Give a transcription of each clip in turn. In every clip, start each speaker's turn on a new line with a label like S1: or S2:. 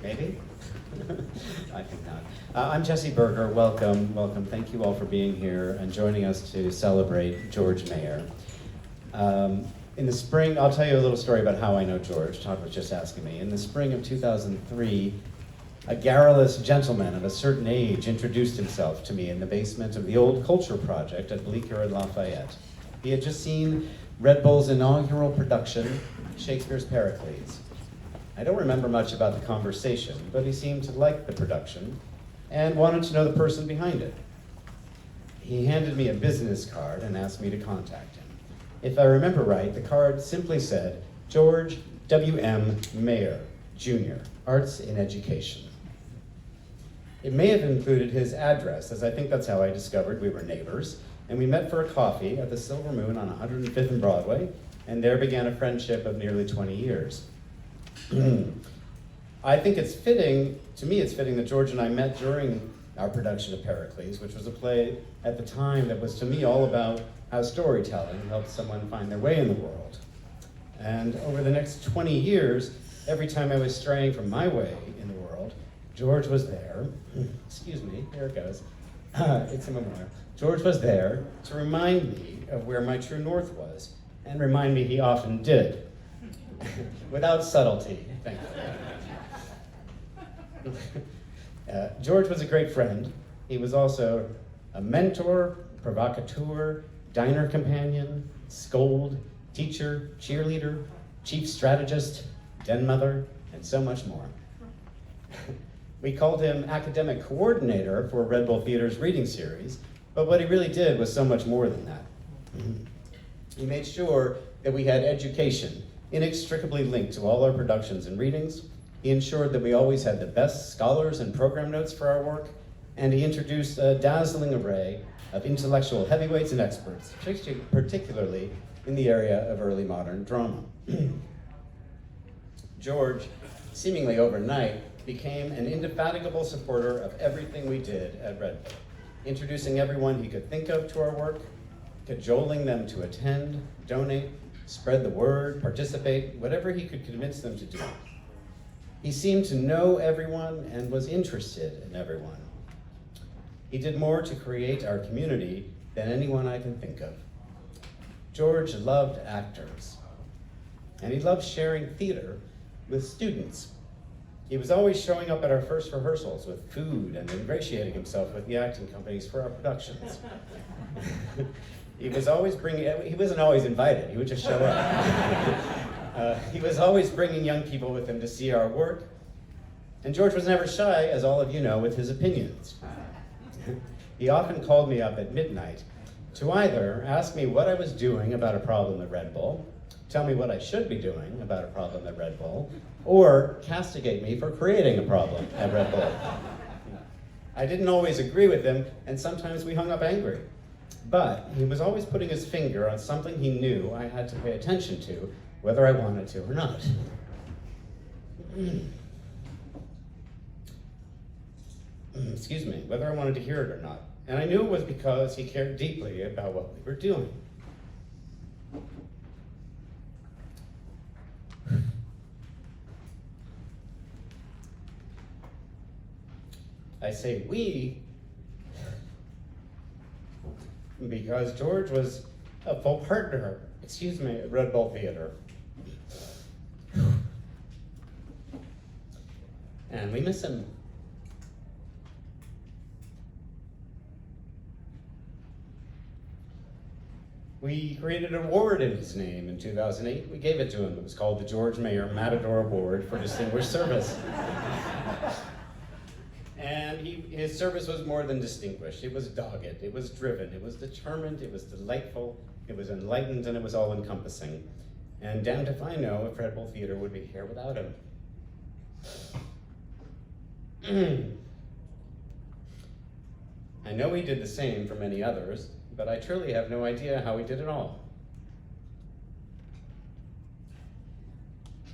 S1: Maybe? I think not. I'm Jesse Berger. Welcome, welcome. Thank you all for being here and joining us to celebrate George Mayer. In the spring, I'll tell you a little story about how I know George. Todd was just asking me. In the spring of 2003, a garrulous gentleman of a certain age introduced himself to me in the basement of the Old Culture Project at Bleecker and Lafayette. He had just seen Red Bull's inaugural production, Shakespeare's Pericles. I don't remember much about the conversation, but he seemed to like the production and wanted to know the person behind it. He handed me a business card and asked me to contact him. If I remember right, the card simply said, George W.M. Mayer, Jr., Arts in Education. It may have included his address, as I think that's how I discovered we were neighbors, and we met for a coffee at the Silver Moon on 105th and Broadway, and there began a friendship of nearly 20 years. I think it's fitting that George and I met during our production of Pericles, which was a play at the time that was to me all about how storytelling helps someone find their way in the world. And over the next 20 years, every time I was straying from my way in the world, George was there, excuse me, there it goes, it's a memorial. George was there to remind me of where my true north was, and remind me he often did, without subtlety, thankfully. George was a great friend. He was also a mentor, provocateur, diner companion, scold, teacher, cheerleader, chief strategist, den mother, and so much more. We called him academic coordinator for Red Bull Theater's reading series, but what he really did was so much more than that. He made sure that we had education inextricably linked to all our productions and readings. He ensured that we always had the best scholars and program notes for our work, and he introduced a dazzling array of intellectual heavyweights and experts, particularly in the area of early modern drama. George, seemingly overnight, became an indefatigable supporter of everything we did at Red Bull, introducing everyone he could think of to our work, cajoling them to attend, donate, spread the word, participate, whatever he could convince them to do. He seemed to know everyone and was interested in everyone. He did more to create our community than anyone I can think of. George loved actors, and he loved sharing theater with students. He was always showing up at our first rehearsals with food and ingratiating himself with the acting companies for our productions. He wasn't always invited, he would just show up. He was always bringing young people with him to see our work, and George was never shy, as all of you know, with his opinions. He often called me up at midnight to either ask me what I was doing about a problem at Red Bull, tell me what I should be doing about a problem at Red Bull, or castigate me for creating a problem at Red Bull. I didn't always agree with him, and sometimes we hung up angry. But he was always putting his finger on something he knew I had to pay attention to, whether I wanted to or not. Excuse me, whether I wanted to hear it or not. And I knew it was because he cared deeply about what we were doing. I say we because George was a full partner, at Red Bull Theater. And we miss him. We created an award in his name in 2008. We gave it to him. It was called the George Mayer Matador Award for Distinguished Service. And his service was more than distinguished. It was dogged, it was driven, it was determined, it was delightful, it was enlightened, and it was all-encompassing. And damned if I know if Red Bull Theater would be here without him. I know he did the same for many others, but I truly have no idea how he did it all.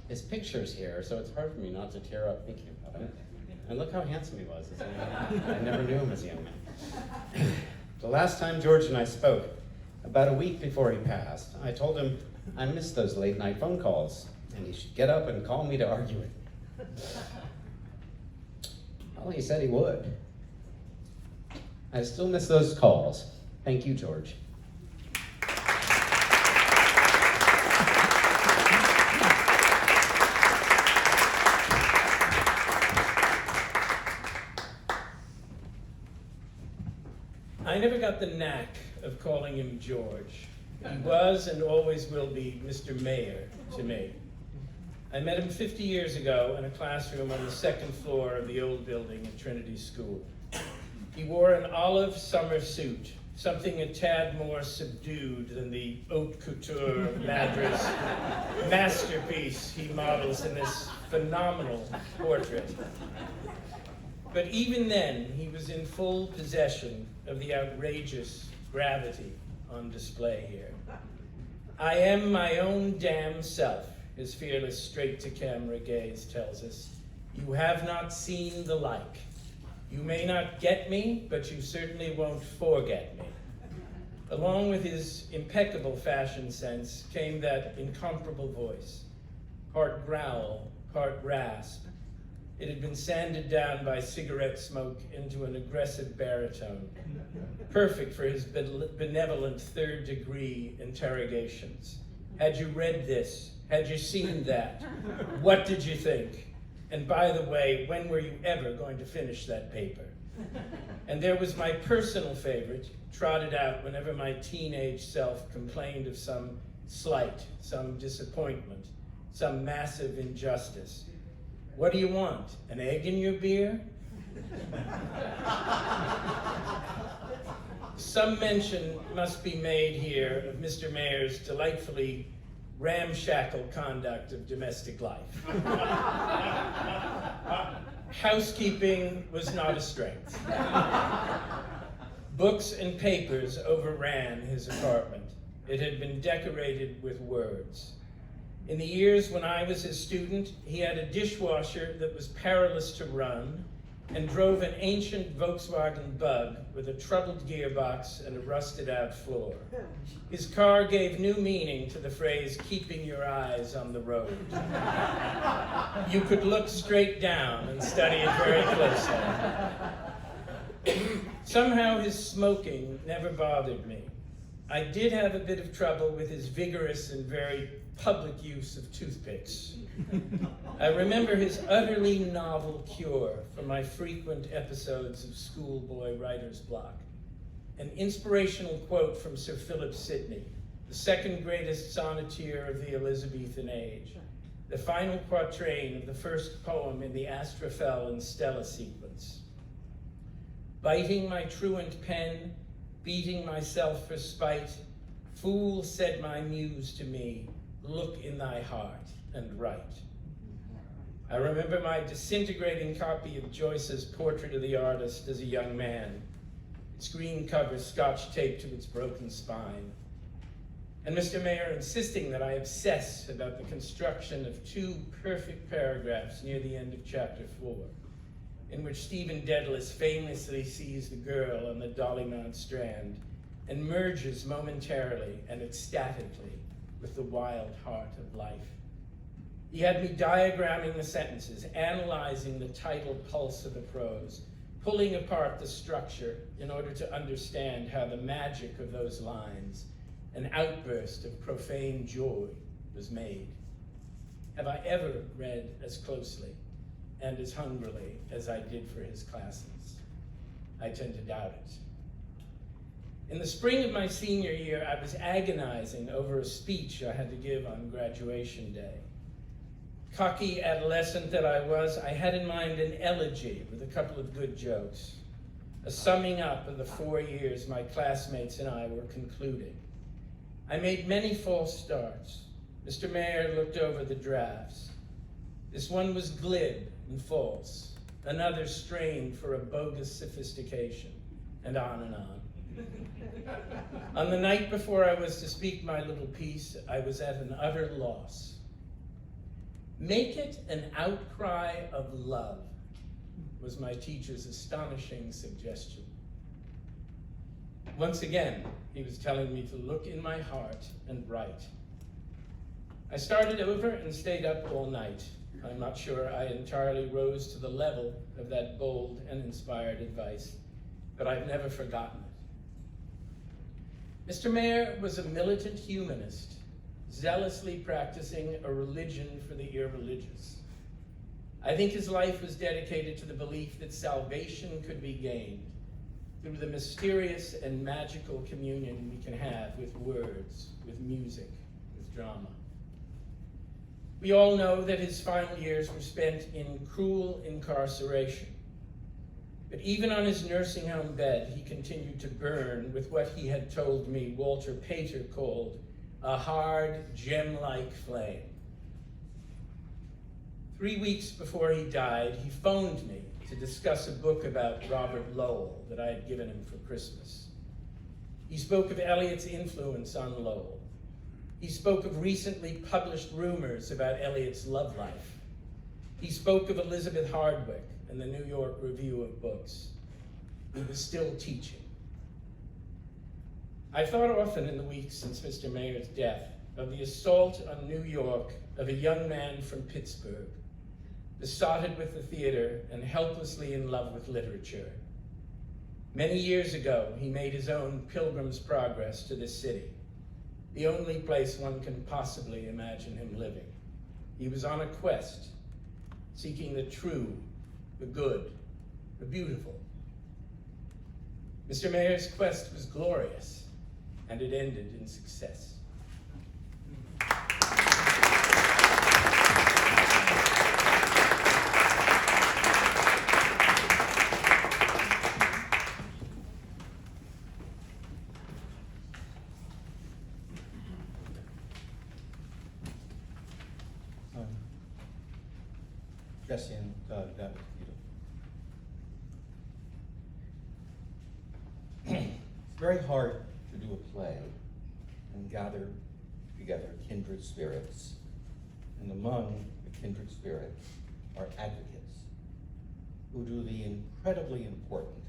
S1: His picture's here, so it's hard for me not to tear up thinking about it. And look how handsome he was as a young man. I never knew him as a young man. The last time George and I spoke, about a week before he passed, I told him I missed those late night phone calls, and he should get up and call me to argue it. Well, he said he would. I still miss those calls. Thank you, George.
S2: I never got the knack of calling him George. He was and always will be Mr. Mayor to me. I met him 50 years ago in a classroom on the second floor of the old building at Trinity School. He wore an olive summer suit, something a tad more subdued than the haute couture Madras masterpiece he models in this phenomenal portrait. But even then, he was in full possession of the outrageous gravity on display here. I am my own damn self, his fearless straight-to-camera gaze tells us. You have not seen the like. You may not get me, but you certainly won't forget me. Along with his impeccable fashion sense came that incomparable voice, part growl, part rasp. It had been sanded down by cigarette smoke into an aggressive baritone, perfect for his benevolent third-degree interrogations. Had you read this? Had you seen that? What did you think? And by the way, when were you ever going to finish that paper? And there was my personal favorite, trotted out whenever my teenage self complained of some slight, some disappointment, some massive injustice. What do you want? An egg in your beer? Some mention must be made here of Mr. Mayor's delightfully ramshackle conduct of domestic life. Housekeeping was not a strength. Books and papers overran his apartment. It had been decorated with words. In the years when I was his student, he had a dishwasher that was perilous to run and drove an ancient Volkswagen Bug with a troubled gearbox and a rusted out floor. His car gave new meaning to the phrase, keeping your eyes on the road. You could look straight down and study it very closely. Somehow his smoking never bothered me. I did have a bit of trouble with his vigorous and very public use of toothpicks. I remember his utterly novel cure for my frequent episodes of schoolboy writer's block. An inspirational quote from Sir Philip Sidney, the second greatest sonneteer of the Elizabethan age, the final quatrain of the first poem in the Astrophel and Stella sequence. Biting my truant pen, beating myself for spite, fool, said my muse to me, look in thy heart and write. I remember my disintegrating copy of Joyce's Portrait of the Artist as a young man, its green cover scotch taped to its broken spine, and Mr. Mayor insisting that I obsess about the construction of two perfect paragraphs near the end of chapter 4, in which Stephen Dedalus famously sees the girl on the Dollymount Strand and merges momentarily and ecstatically with the wild heart of life. He had me diagramming the sentences, analyzing the tidal pulse of the prose, pulling apart the structure in order to understand how the magic of those lines, an outburst of profane joy, was made. Have I ever read as closely and as hungrily as I did for his classes? I tend to doubt it. In the spring of my senior year, I was agonizing over a speech I had to give on graduation day. Cocky adolescent that I was, I had in mind an elegy with a couple of good jokes, a summing up of the 4 years my classmates and I were concluding. I made many false starts. Mr. Mayor looked over the drafts. This one was glib and false, another strained for a bogus sophistication, and on and on. On the night before I was to speak my little piece, I was at an utter loss. Make it an outcry of love, was my teacher's astonishing suggestion. Once again, he was telling me to look in my heart and write. I started over and stayed up all night. I'm not sure I entirely rose to the level of that bold and inspired advice, but I've never forgotten it. Mr. Mayer was a militant humanist, zealously practicing a religion for the irreligious. I think his life was dedicated to the belief that salvation could be gained through the mysterious and magical communion we can have with words, with music, with drama. We all know that his final years were spent in cruel incarceration. But even on his nursing home bed, he continued to burn with what he had told me Walter Pater called a hard, gem-like flame. 3 weeks before he died, he phoned me to discuss a book about Robert Lowell that I had given him for Christmas. He spoke of Eliot's influence on Lowell. He spoke of recently published rumors about Eliot's love life. He spoke of Elizabeth Hardwick and the New York Review of Books. He was still teaching. I thought often in the weeks since Mr. Mayer's death of the assault on New York of a young man from Pittsburgh, besotted with the theater and helplessly in love with literature. Many years ago, he made his own Pilgrim's Progress to this city, the only place one can possibly imagine him living. He was on a quest, seeking the true, the good, the beautiful. Mr. Mayer's quest was glorious, and it ended in success.
S3: Jesse and Doug, that was beautiful. It's very hard to do a play and gather together kindred spirits. And among the kindred spirits are advocates who do the incredibly important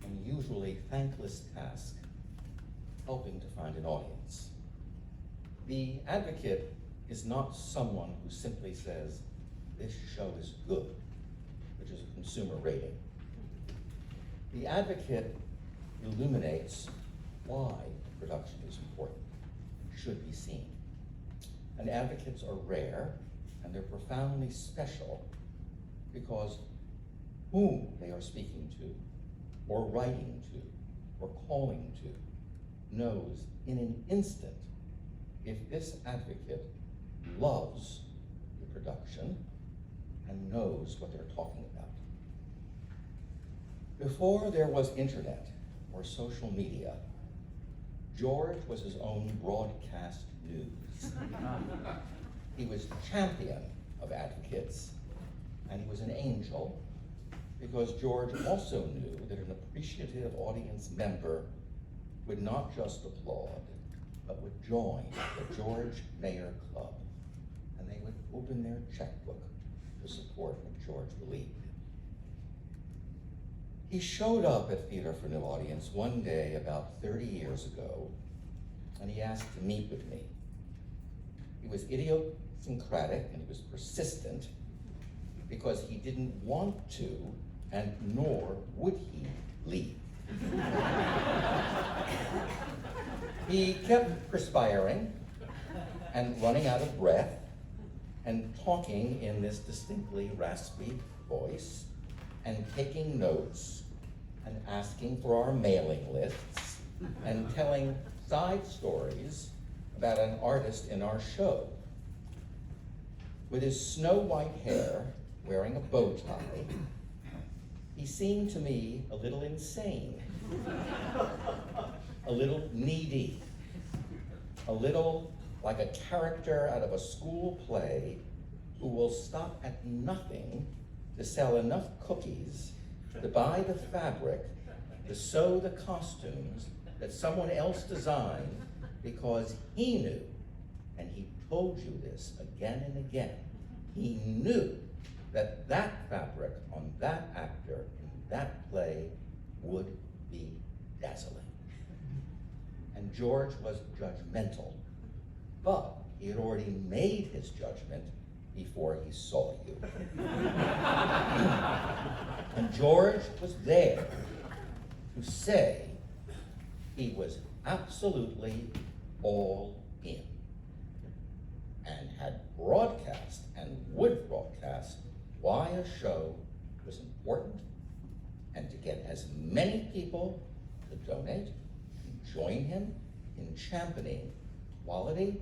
S3: and usually thankless task helping to find an audience. The advocate is not someone who simply says, "This show is good," which is a consumer rating. The advocate illuminates why the production is important, should be seen. And advocates are rare, and they're profoundly special because whom they are speaking to, or writing to, or calling to, knows in an instant if this advocate loves the production and knows what they're talking about. Before there was internet or social media, George was his own broadcast news. He was champion of advocates, and he was an angel because George also knew that an appreciative audience member would not just applaud, but would join the George Mayer Club, and they would open their checkbook to support what George believed. He showed up at Theater for New Audience one day about 30 years ago, and he asked to meet with me. He was idiosyncratic and he was persistent because he didn't want to, and nor would he leave. He kept perspiring and running out of breath and talking in this distinctly raspy voice and taking notes and asking for our mailing lists and telling side stories about an artist in our show. With his snow white hair, wearing a bow tie, he seemed to me a little insane, a little needy, a little like a character out of a school play who will stop at nothing to sell enough cookies to buy the fabric to sew the costumes that someone else designed because he knew, and he told you this again and again, he knew that that fabric on that actor in that play would be dazzling. And George was judgmental, but he had already made his judgment before he saw you. And George was there to say he was absolutely all in, and had broadcast and would broadcast why a show was important, and to get as many people to donate and join him in championing quality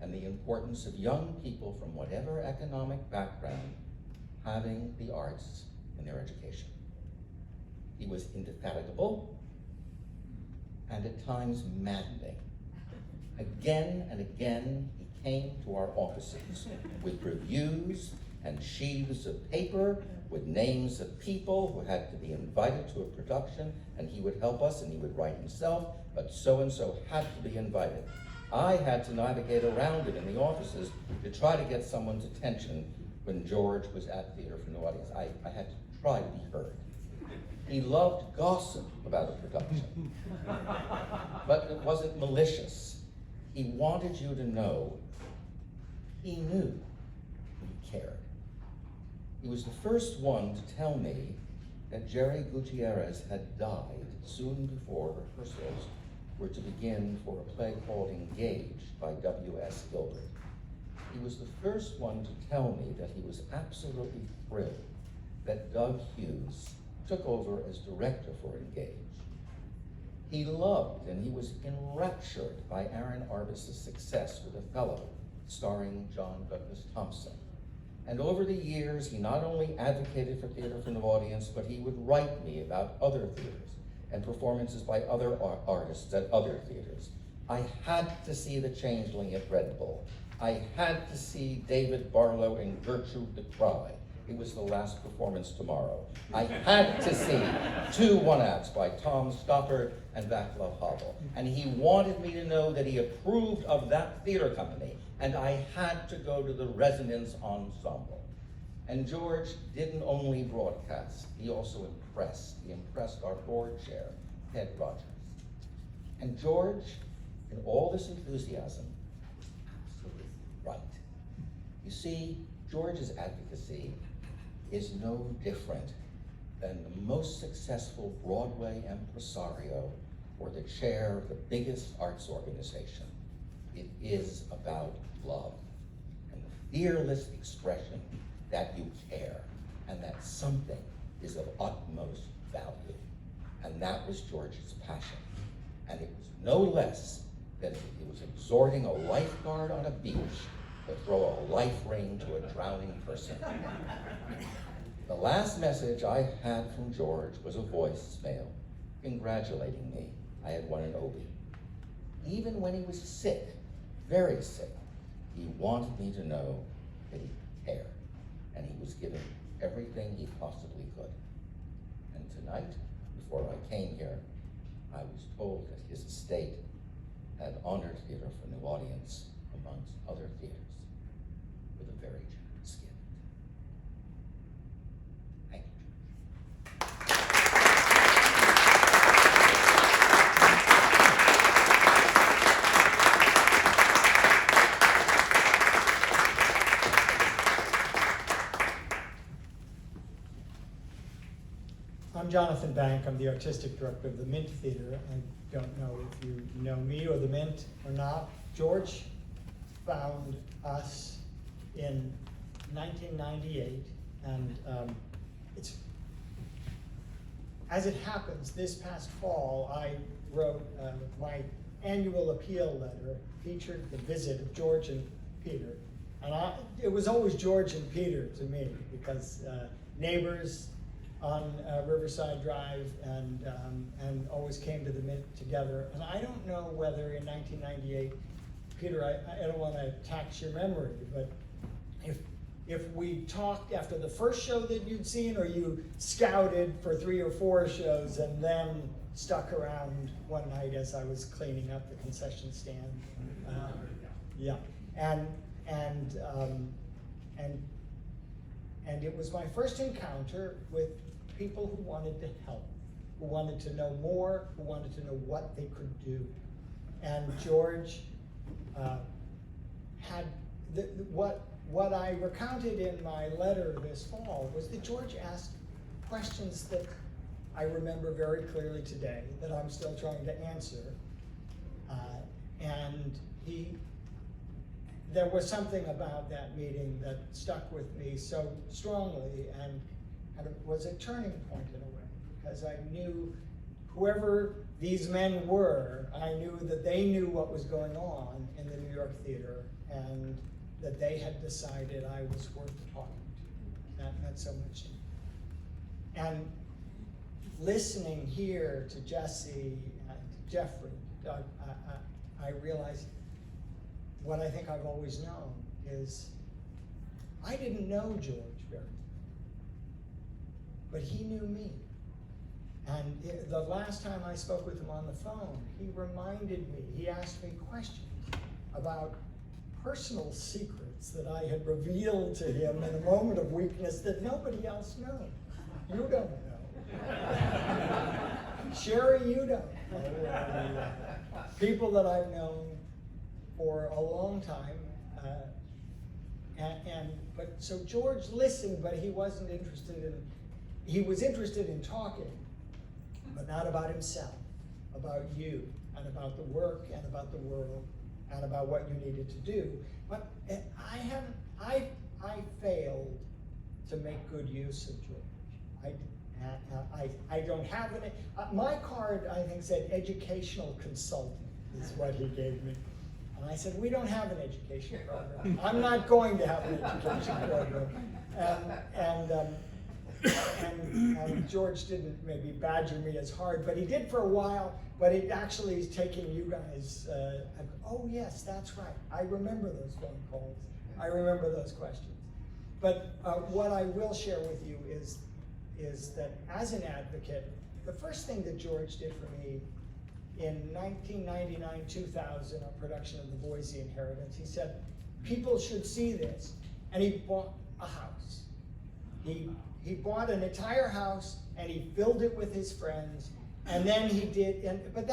S3: and the importance of young people from whatever economic background having the arts in their education. He was indefatigable and at times maddening. Again and again, he came to our offices with reviews and sheaves of paper with names of people who had to be invited to a production, and he would help us and he would write himself, but so-and-so had to be invited. I had to navigate around it in the offices to try to get someone's attention when George was at Theater for New Audience. I had to try to be heard. He loved gossip about a production, but it wasn't malicious. He wanted you to know he knew he cared. He was the first one to tell me that Jerry Gutierrez had died soon before rehearsals were to begin for a play called Engaged by W.S. Gilbert. He was the first one to tell me that he was absolutely thrilled that Doug Hughes took over as director for Engaged. He loved and he was enraptured by Aaron Arbus's success with Othello, starring John Douglas Thompson. And over the years, he not only advocated for Theater for New Audience, but he would write me about other theaters and performances by other artists at other theaters. I had to see The Changeling at Red Bull. I had to see David Barlow in Gertrude the Cry. It was the last performance tomorrow. I had to see 2 one-acts by Tom Stoppard and Vaclav Havel. And he wanted me to know that he approved of that theater company, and I had to go to the Resonance Ensemble. And George didn't only broadcast, he also impressed. He impressed our board chair, Ted Rogers. And George, in all this enthusiasm, was absolutely right. You see, George's advocacy is no different than the most successful Broadway impresario or the chair of the biggest arts organization. It is about love and the fearless expression that you care and that something is of utmost value. And that was George's passion. And it was no less than he was exhorting a lifeguard on a beach to throw a life ring to a drowning person. The last message I had from George was a voicemail congratulating me. I had won an Obie. Even when he was sick, very sick, he wanted me to know that he cared, and he was giving everything he possibly could. And tonight, before I came here, I was told that his estate had honored Theater for New Audience amongst other theaters with a very generous gift. Thank you.
S4: I'm Jonathan Bank. I'm the artistic director of the Mint Theater. I don't know if you know me or the Mint or not. George found us in 1998, and it's, as it happens, this past fall, I wrote my annual appeal letter, featured the visit of George and Peter. And it was always George and Peter to me, because neighbors on Riverside Drive, and always came to the Mint together. And I don't know whether in 1998, Peter, I don't want to tax your memory, but if we talked after the first show that you'd seen, or you scouted for 3 or 4 shows and then stuck around one night as I was cleaning up the concession stand. Yeah, and it was my first encounter with people who wanted to help, who wanted to know more, who wanted to know what they could do. And George had what what I recounted in my letter this fall was that George asked questions that I remember very clearly today, that I'm still trying to answer. And there was something about that meeting that stuck with me so strongly, and it was a turning point in a way, because I knew whoever these men were, I knew that they knew what was going on in the New York theater, and that they had decided I was worth talking to. That meant so much to me. And listening here to Jesse and to Jeffrey, Doug, I realized what I think I've always known is I didn't know George very well, but he knew me. And the last time I spoke with him on the phone, he reminded me, he asked me questions about personal secrets that I had revealed to him in a moment of weakness that nobody else knows. You don't know. Sherry, you don't know. People that I've known for a long time. But so George listened, but he wasn't interested in, he was interested in talking, but not about himself, about you, and about the work, and about the world, and about what you needed to do. But I failed to make good use of George. I don't have any, my card, I think, said educational consultant is what he gave me. And I said, we don't have an education program. I'm not going to have an education program. And George didn't maybe badger me as hard, but he did for a while, but it actually is taking you guys, oh yes, that's right. I remember those phone calls. I remember those questions. But what I will share with you is that as an advocate, the first thing that George did for me in 1999-2000, a production of The Boise Inheritance, he said, people should see this. And he bought a house. He bought an entire house and he filled it with his friends. And then he did, but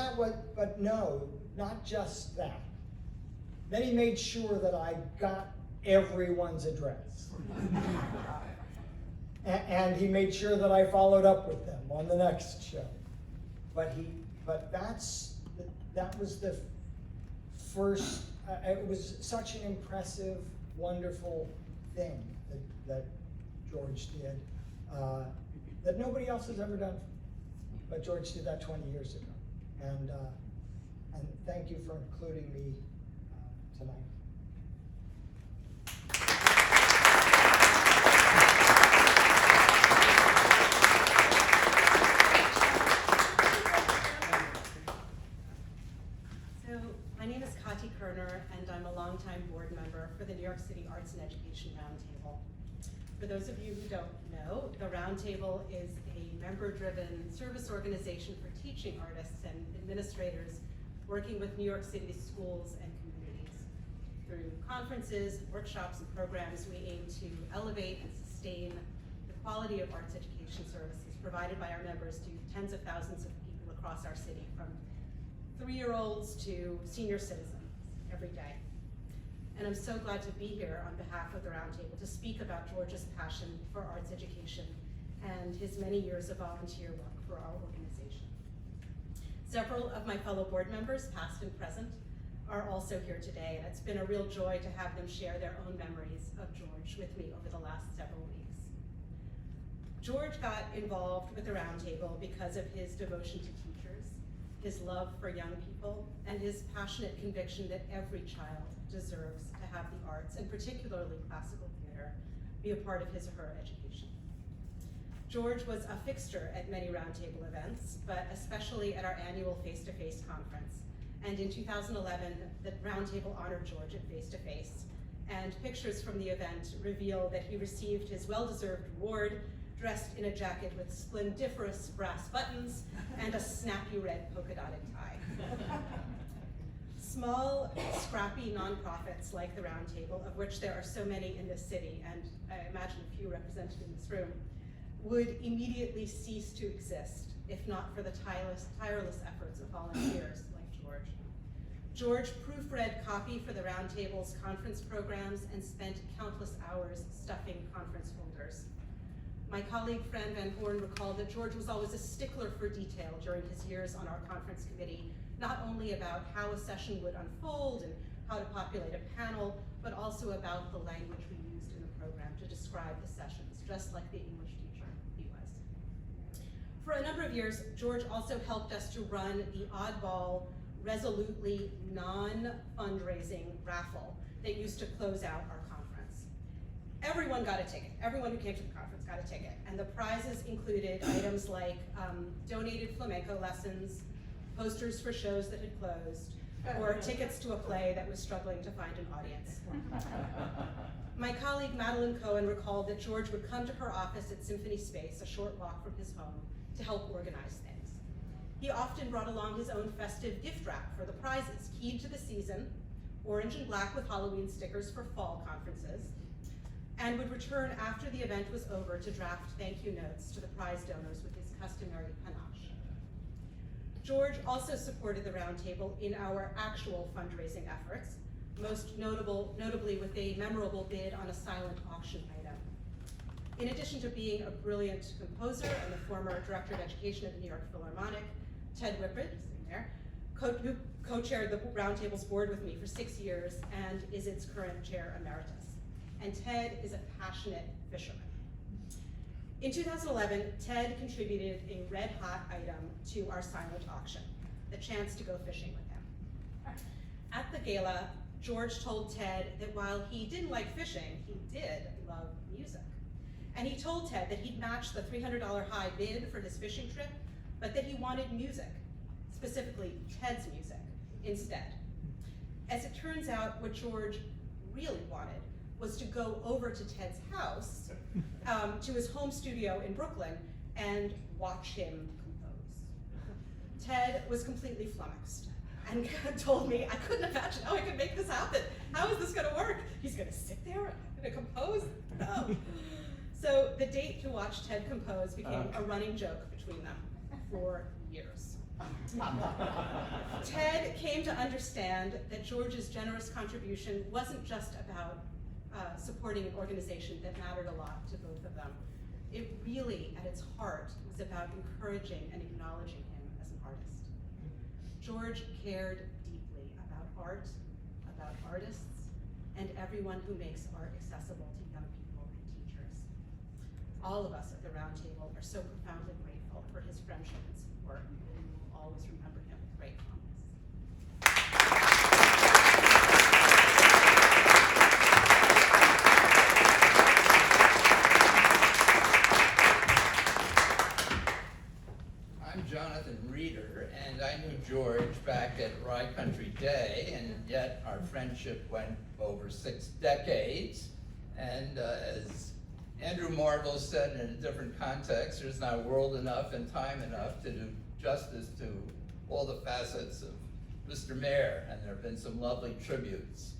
S4: no, not just that. Then he made sure that I got everyone's address. And he made sure that I followed up with them on the next show. But that was the first, it was such an impressive, wonderful thing that George did, that nobody else has ever done. But George did that 20 years ago. And thank you for including me tonight.
S5: And I'm a longtime board member for the New York City Arts and Education Roundtable. For those of you who don't know, the Roundtable is a member-driven service organization for teaching artists and administrators working with New York City schools and communities. Through conferences, workshops, and programs, we aim to elevate and sustain the quality of arts education services provided by our members to tens of thousands of people across our city, from 3-year-olds to senior citizens, every day. And I'm so glad to be here on behalf of the Roundtable to speak about George's passion for arts education and his many years of volunteer work for our organization. Several of my fellow board members, past and present, are also here today, and it's been a real joy to have them share their own memories of George with me over the last several weeks. George got involved with the Roundtable because of his devotion to teachers, his love for young people, and his passionate conviction that every child deserves to have the arts, and particularly classical theater, be a part of his or her education. George was a fixture at many Roundtable events, but especially at our annual face-to-face conference. And in 2011, the Roundtable honored George at face-to-face, and pictures from the event reveal that he received his well-deserved award dressed in a jacket with splendiferous brass buttons and a snappy red polka-dotted tie. Small, scrappy nonprofits like the Roundtable, of which there are so many in this city, and I imagine a few represented in this room, would immediately cease to exist if not for the tireless efforts of volunteers like George. George proofread copy for the Roundtable's conference programs and spent countless hours stuffing conference folders. My colleague Fran Van Horn recalled that George was always a stickler for detail during his years on our conference committee, not only about how a session would unfold and how to populate a panel, but also about the language we used in the program to describe the sessions, just like the English teacher he was. For a number of years, George also helped us to run the oddball, resolutely non-fundraising raffle that used to close out our conference. Everyone got a ticket. Everyone who came to the conference got a ticket. And the prizes included items like donated flamenco lessons, posters for shows that had closed, or tickets to a play that was struggling to find an audience. My colleague Madeline Cohen recalled that George would come to her office at Symphony Space, a short walk from his home, to help organize things. He often brought along his own festive gift wrap for the prizes, keyed to the season, orange and black with Halloween stickers for fall conferences, and would return after the event was over to draft thank you notes to the prize donors with his customary panache. George also supported the Roundtable in our actual fundraising efforts, most notably with a memorable bid on a silent auction item. In addition to being a brilliant composer and the former director of education at the New York Philharmonic, Ted Whippert, sitting there, who co-chaired the Roundtable's board with me for 6 years and is its current chair emeritus. And Ted is a passionate fisherman. In 2011, Ted contributed a red-hot item to our silent auction, the chance to go fishing with him. At the gala, George told Ted that while he didn't like fishing, he did love music. And he told Ted that he'd match the $300 high bid for his fishing trip, but that he wanted music, specifically Ted's music, instead. As it turns out, what George really wanted was to go over to Ted's house, to his home studio in Brooklyn, and watch him compose. Ted was completely flummoxed and told me, I couldn't imagine how I could make this happen. How is this gonna work? He's gonna sit there and gonna compose? No. So the date to watch Ted compose became a running joke between them for years. Ted came to understand that George's generous contribution wasn't just about supporting an organization that mattered a lot to both of them. It really, at its heart, was about encouraging and acknowledging him as an artist. George cared deeply about art, about artists, and everyone who makes art accessible to young people and teachers. All of us at the Roundtable are so profoundly grateful for his friendship and support, and we will always remember him with great fondness.
S6: I'm Jonathan Reeder, and I knew George back at Rye Country Day, and yet our friendship went over 6 decades. And as Andrew Marvel said in a different context, there's not world enough and time enough to do justice to all the facets of Mr. Mayor, and there have been some lovely tributes.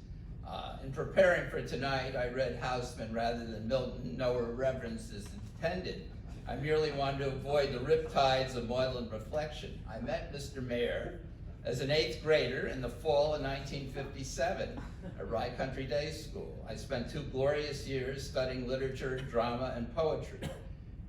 S6: In preparing for tonight, I read Houseman rather than Milton, no irreverence is intended. I merely wanted to avoid the riptides of maudlin reflection. I met Mr. Mayor as an 8th grader in the fall of 1957 at Rye Country Day School. I spent 2 glorious years studying literature, drama, and poetry.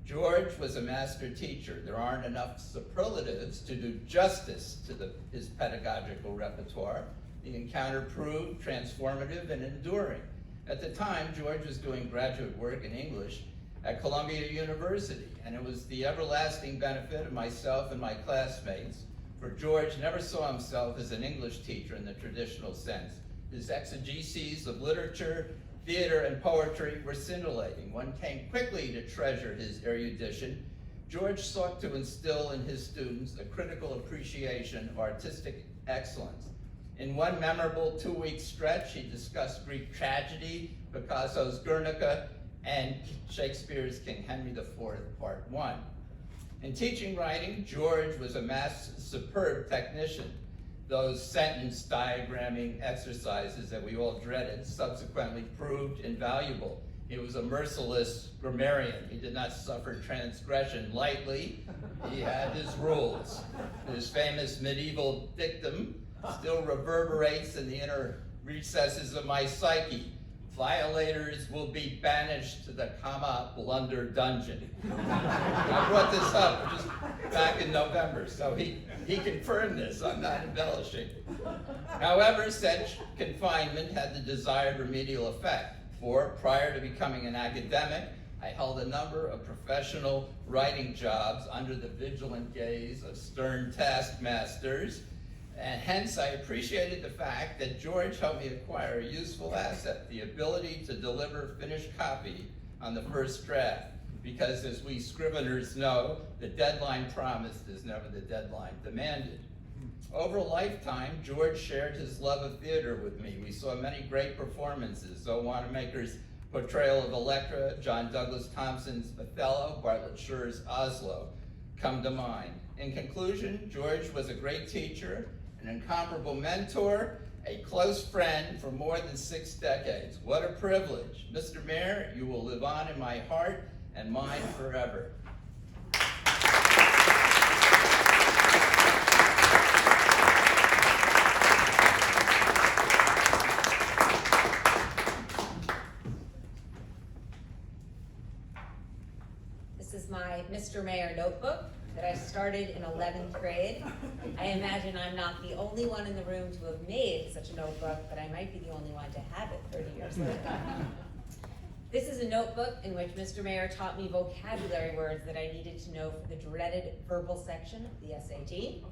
S6: George was a master teacher. There aren't enough superlatives to do justice to his pedagogical repertoire. The encounter proved transformative and enduring. At the time, George was doing graduate work in English at Columbia University, and it was the everlasting benefit of myself and my classmates, for George never saw himself as an English teacher in the traditional sense. His exegeses of literature, theater, and poetry were scintillating. One came quickly to treasure his erudition. George sought to instill in his students a critical appreciation of artistic excellence. In one memorable 2-week stretch, he discussed Greek tragedy, Picasso's Guernica, and Shakespeare's King Henry IV, Part 1. In teaching writing, George was a superb technician. Those sentence diagramming exercises that we all dreaded subsequently proved invaluable. He was a merciless grammarian. He did not suffer transgression lightly. He had his rules. His famous medieval dictum, still reverberates in the inner recesses of my psyche. Violators will be banished to the comma blunder dungeon. I brought this up just back in November, so he confirmed this. I'm not embellishing. However, such confinement had the desired remedial effect, for prior to becoming an academic, I held a number of professional writing jobs under the vigilant gaze of stern taskmasters, and hence I appreciated the fact that George helped me acquire a useful asset, the ability to deliver finished copy on the first draft. Because as we scriveners know, the deadline promised is never the deadline demanded. Over a lifetime, George shared his love of theater with me. We saw many great performances. Zoe Wanamaker's portrayal of Electra, John Douglas Thompson's Othello, Bartlett Sher's Oslo come to mind. In conclusion, George was a great teacher, an incomparable mentor, a close friend for more than 6 decades. What a privilege. Mr. Mayor, you will live on in my heart and mine forever.
S7: This is my Mr. Mayor notebook that I started in 11th grade. I imagine I'm not the only one in the room to have made such a notebook, but I might be the only one to have it 30 years later. This is a notebook in which Mr. Mayor taught me vocabulary words that I needed to know for the dreaded verbal section of the SAT.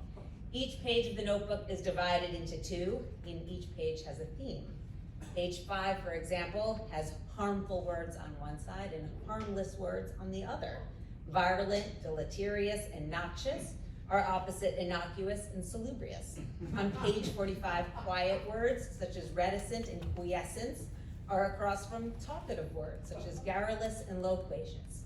S7: Each page of the notebook is divided into 2, and each page has a theme. Page 5, for example, has harmful words on one side and harmless words on the other. Virulent, deleterious, and noxious are opposite innocuous and salubrious. On page 45, quiet words such as reticent and quiescence are across from talkative words such as garrulous and loquacious.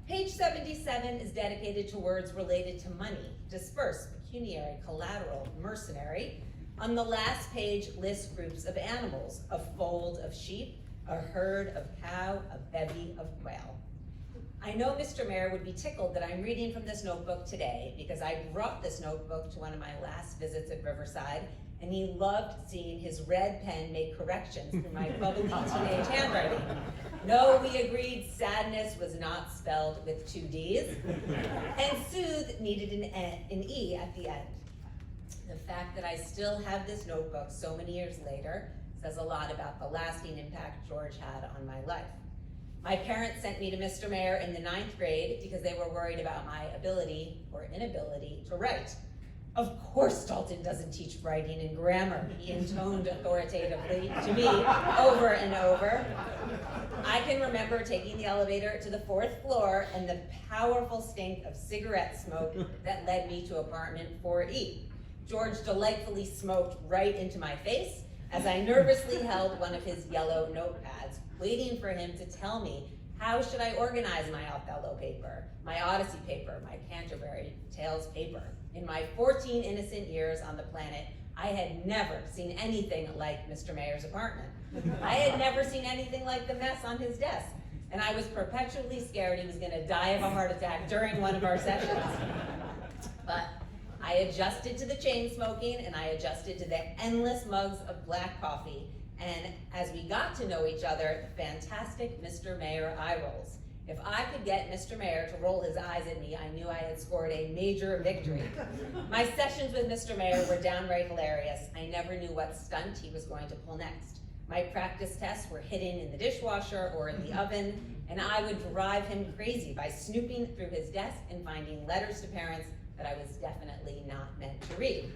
S7: Page 77 is dedicated to words related to money: disperse, pecuniary, collateral, mercenary. On the last page lists groups of animals: a fold of sheep, a herd of cow, a bevy of quail. I know Mr. Mayor would be tickled that I'm reading from this notebook today because I brought this notebook to one of my last visits at Riverside, and he loved seeing his red pen make corrections through my bubbly teenage handwriting. No, we agreed sadness was not spelled with 2 Ds, and soothe needed an E at the end. The fact that I still have this notebook so many years later says a lot about the lasting impact George had on my life. My parents sent me to Mr. Mayor in the 9th grade because they were worried about my ability or inability to write. Of course Dalton doesn't teach writing and grammar, he intoned authoritatively to me over and over. I can remember taking the elevator to the 4th floor and the powerful stink of cigarette smoke that led me to apartment 4E. George delightfully smoked right into my face as I nervously held one of his yellow notepads, waiting for him to tell me how should I organize my Othello paper, my Odyssey paper, my Canterbury Tales paper. In my 14 innocent years on the planet, I had never seen anything like Mr. Mayor's apartment. I had never seen anything like the mess on his desk, and I was perpetually scared he was gonna die of a heart attack during one of our sessions. But I adjusted to the chain smoking, and I adjusted to the endless mugs of black coffee, and as we got to know each other, the fantastic Mr. Mayor eye rolls. If I could get Mr. Mayor to roll his eyes at me, I knew I had scored a major victory. My sessions with Mr. Mayor were downright hilarious. I never knew what stunt he was going to pull next. My practice tests were hidden in the dishwasher or in the oven, and I would drive him crazy by snooping through his desk and finding letters to parents that I was definitely not meant to read.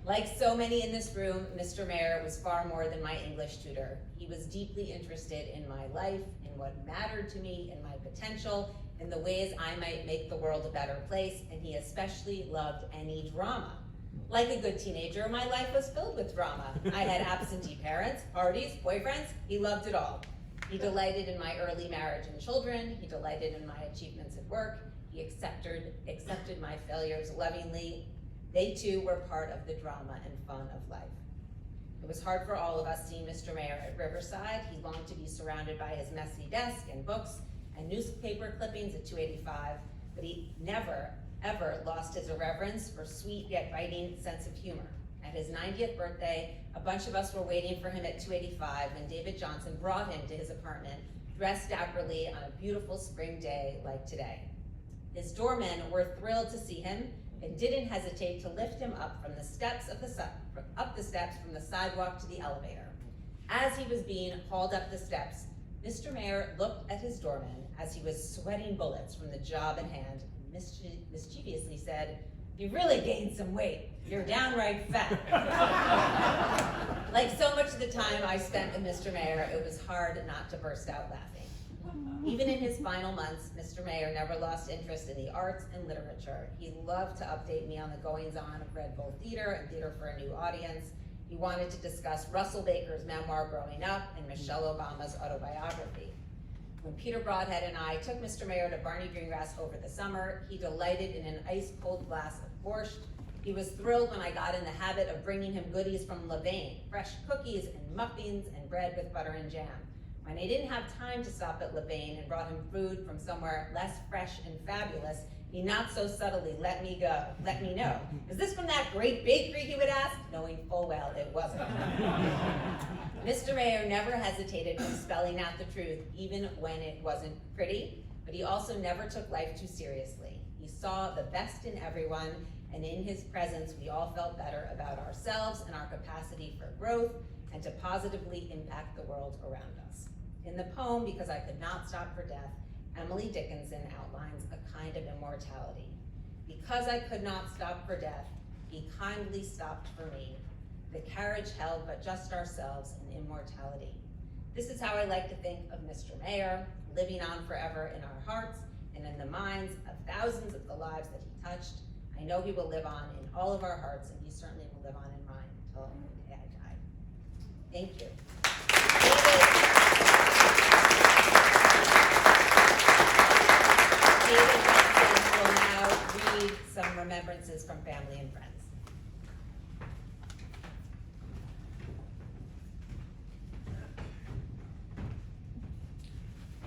S7: Like so many in this room, Mr. Mayor was far more than my English tutor. He was deeply interested in my life, in what mattered to me, in my potential, in the ways I might make the world a better place, and he especially loved any drama. Like a good teenager, my life was filled with drama. I had absentee parents, parties, boyfriends. He loved it all. He delighted in my early marriage and children. He delighted in my achievements at work. He accepted my failures lovingly. They too were part of the drama and fun of life. It was hard for all of us seeing Mr. Mayor at Riverside. He longed to be surrounded by his messy desk and books and newspaper clippings at 285, but he never, ever lost his irreverence or sweet yet biting sense of humor. At his 90th birthday, a bunch of us were waiting for him at 285 when David Johnson brought him to his apartment, dressed dapperly on a beautiful spring day like today. His doormen were thrilled to see him and didn't hesitate to lift him up from the steps from the sidewalk to the elevator. As he was being hauled up the steps, Mr. Mayor looked at his doorman as he was sweating bullets from the job at hand and mischievously said, "You really gained some weight. You're downright fat." Like so much of the time I spent with Mr. Mayor, it was hard not to burst out laughing. Even in his final months, Mr. Mayor never lost interest in the arts and literature. He loved to update me on the goings-on of Red Bull Theater and Theater for a New Audience. He wanted to discuss Russell Baker's memoir, Growing Up, and Michelle Obama's autobiography. When Peter Broadhead and I took Mr. Mayor to Barney Greengrass over the summer, he delighted in an ice-cold glass of borscht. He was thrilled when I got in the habit of bringing him goodies from Levain, fresh cookies and muffins and bread with butter and jam. When I didn't have time to stop at Levain and brought him food from somewhere less fresh and fabulous, he not so subtly let me know. "Is this from that great bakery?" he would ask, knowing full well it wasn't. Mr. Mayor never hesitated in spelling out the truth, even when it wasn't pretty, but he also never took life too seriously. He saw the best in everyone, and in his presence, we all felt better about ourselves and our capacity for growth and to positively impact the world around us. In the poem, Because I Could Not Stop for Death, Emily Dickinson outlines a kind of immortality. Because I could not stop for death, he kindly stopped for me. The carriage held but just ourselves in immortality. This is how I like to think of Mr. Mayor, living on forever in our hearts and in the minds of thousands of the lives that he touched. I know he will live on in all of our hearts, and he certainly will live on in mine until the day I die. Thank you. David Johnson will now read some remembrances from family and friends.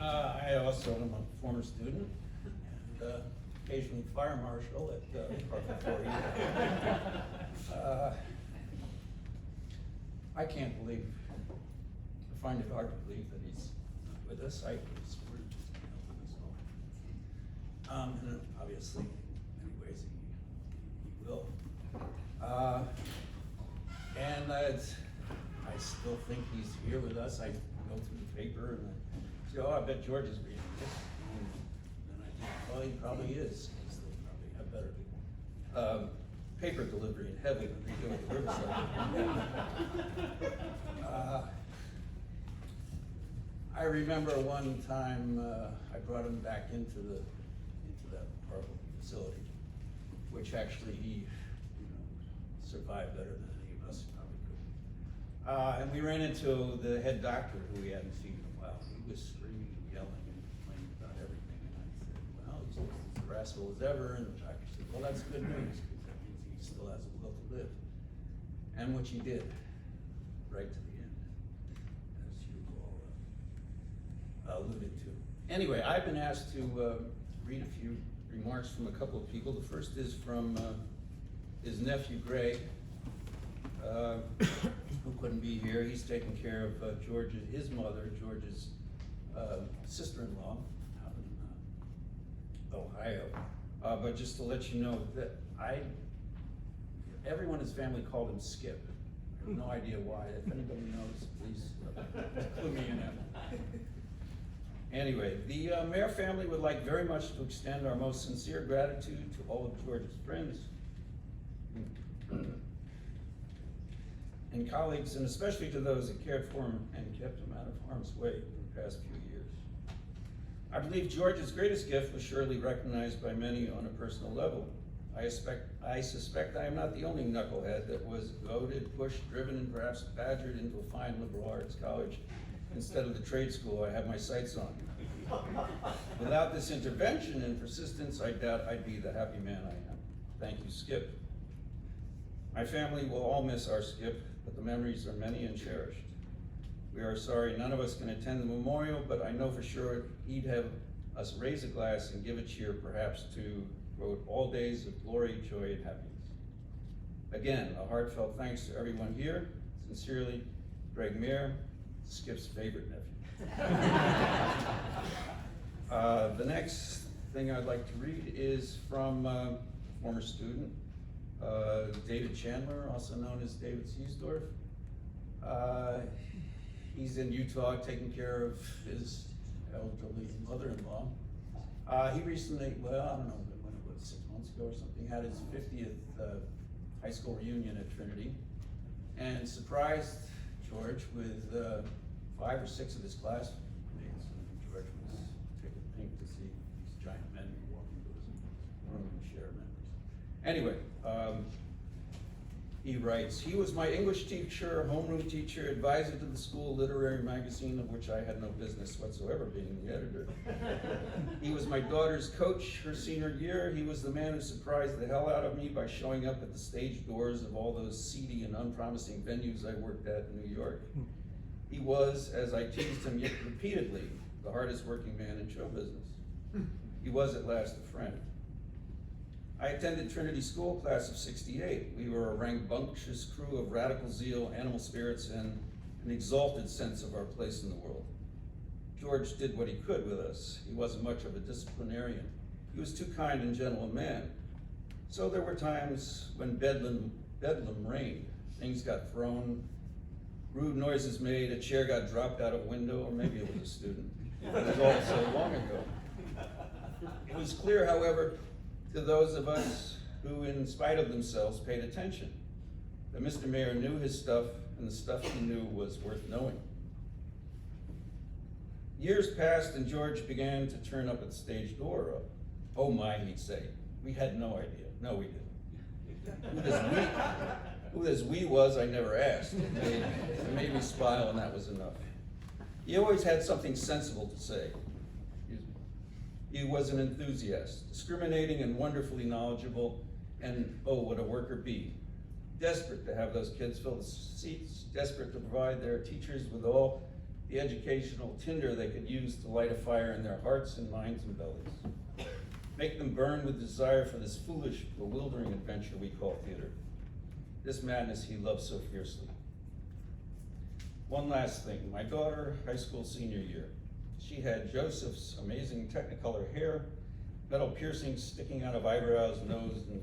S8: I also am a former student and occasionally fire marshal at Park 40. I can't believe, I find it hard to believe that he's not with us. I was worried just to know him. And obviously, in many ways, he will. And I still think he's here with us. I go through the paper and I say, "Oh, I bet George is reading this." And I think, well, he probably is, because they probably have better paper delivery in heaven than they do at the Riverside. I remember one time I brought him back into that horrible facility, which actually he survived better than any of us probably could. And we ran into the head doctor, who we hadn't seen in a while. He was screaming and yelling and complaining about everything. And I said, "Well, he's as irascible as ever." And the doctor said, "Well, that's good news, because that means he still has a will to live." And which he did, right to the end, as you all alluded to. Anyway, I've been asked to read a few remarks from a couple of people. The first is from his nephew, Greg, who couldn't be here. He's taking care of his mother, George's sister-in-law out in Ohio. But just to let you know that everyone in his family called him Skip. I have no idea why. If anybody knows, please clue me in on it. Anyway, the Mayer family would like very much to extend our most sincere gratitude to all of George's friends and colleagues, and especially to those that cared for him and kept him out of harm's way in the past few years. I believe George's greatest gift was surely recognized by many on a personal level. I suspect I am not the only knucklehead that was goaded, pushed, driven, and perhaps badgered into a fine liberal arts college instead of the trade school I have my sights on. Without this intervention and persistence, I doubt I'd be the happy man I am. Thank you, Skip. My family will all miss our Skip, but the memories are many and cherished. We are sorry none of us can attend the memorial, but I know for sure he'd have us raise a glass and give a cheer, perhaps to, quote, all days of glory, joy, and happiness. Again, a heartfelt thanks to everyone here. Sincerely, Greg Mayer, Skip's favorite nephew. The next thing I'd like to read is from a former student, David Chandler, also known as David Seesdorf. He's in Utah taking care of his elderly mother-in-law. He recently, well, I don't know, when it was 6 months ago or something, had his 50th high school reunion at Trinity and surprised George with 5 or 6 of his classmates. And George was tickled pink to see these giant men walk into his room and share memories. Anyway, he writes, he was my English teacher, homeroom teacher, advisor to the school literary magazine, of which I had no business whatsoever being the editor. He was my daughter's coach her senior year. He was the man who surprised the hell out of me by showing up at the stage doors of all those seedy and unpromising venues I worked at in New York. He was, as I teased him yet repeatedly, the hardest working man in show business. He was at last a friend. I attended Trinity School, class of '68. We were a rambunctious crew of radical zeal, animal spirits, and an exalted sense of our place in the world. George did what he could with us. He wasn't much of a disciplinarian. He was too kind and gentle a man. So there were times when bedlam reigned. Things got thrown, rude noises made, a chair got dropped out of a window, or maybe it was a student. It was all so long ago. It was clear, however, to those of us who, in spite of themselves, paid attention, that Mr. Mayer knew his stuff, and the stuff he knew was worth knowing. Years passed, and George began to turn up at the stage door. Oh my, he'd say. We had no idea. No, we didn't. Who this we was, I never asked. It made me smile, and that was enough. He always had something sensible to say. He was an enthusiast, discriminating and wonderfully knowledgeable, and oh, what a worker bee. Desperate to have those kids fill the seats, desperate to provide their teachers with all the educational tinder they could use to light a fire in their hearts and minds and bellies. Make them burn with desire for this foolish, bewildering adventure we call theater. This madness he loved so fiercely. One last thing, my daughter, high school senior year. She had Joseph's amazing Technicolor hair, metal piercings sticking out of eyebrows, nose, and